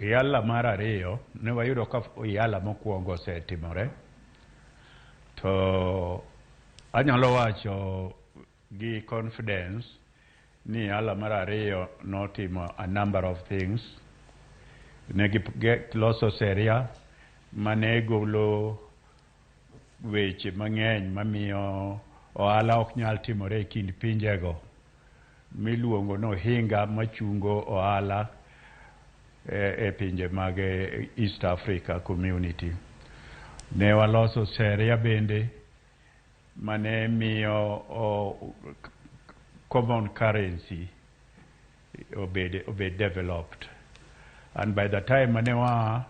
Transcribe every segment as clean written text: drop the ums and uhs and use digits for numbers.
EALA mar ariyo ne wayudo ka EALA mokwongo osetimore, to anyalo wacho gi confidence ni EALA mar ariyo notimo a number of things. Ne giloso sheria mane golo weche mang'eny mamiyo ohala ok nyal timore e kind pinjego miluongo no ohinga machungo ohala e pinje mag East Africa Community. Ne waloso sheria bende mane miyo common currency obed developed, and by the time mane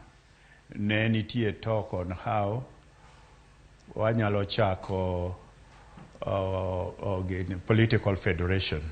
ne nitie talk on how wanyalo chako political federation.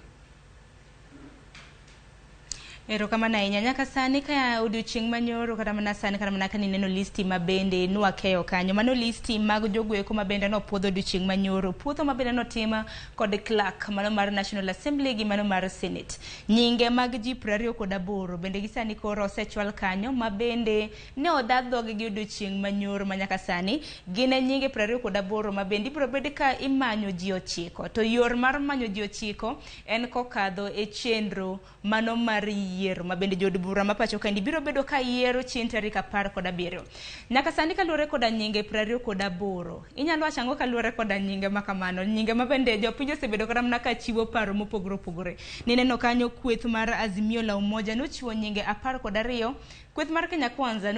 Erokamano ahinya. Nyaka sani ka odiochieng' manyoro kata mana sani kata mana kanineno listi mabende nwakeyo kanyo, mano listi mag jogoeko mabende nopuodho odiochieng' manyoro, puodho mabende notima kod clerk mano mar National Assembly gi mano mar Senate. Nyinge mag ji 28 bende gisani koro osechwal kanyo, mabende ne odadh dhogi gi odiochieng' manyoro manyaka sani gin nyinge 28 mabende ibiro bed ka imanyo ji 9, to yor mar manyo ji 9 en kokadho e chenro mano mar yiero mabende jod bura mapacho kandi biro bedo ka yiero chieng' tarik 17. Nyaka sani kaluwore koda nyinge 28, inyalo wacho ang'o kaluwore koda nyinge makamano, nyinge mabende jopiny osebedo kata mana ka chiwo paro mopogore opogore. Nineno kanyo kweth mar Azimio la Umoja nochiwo nyinge 12, kweth mar Kenya Kwanza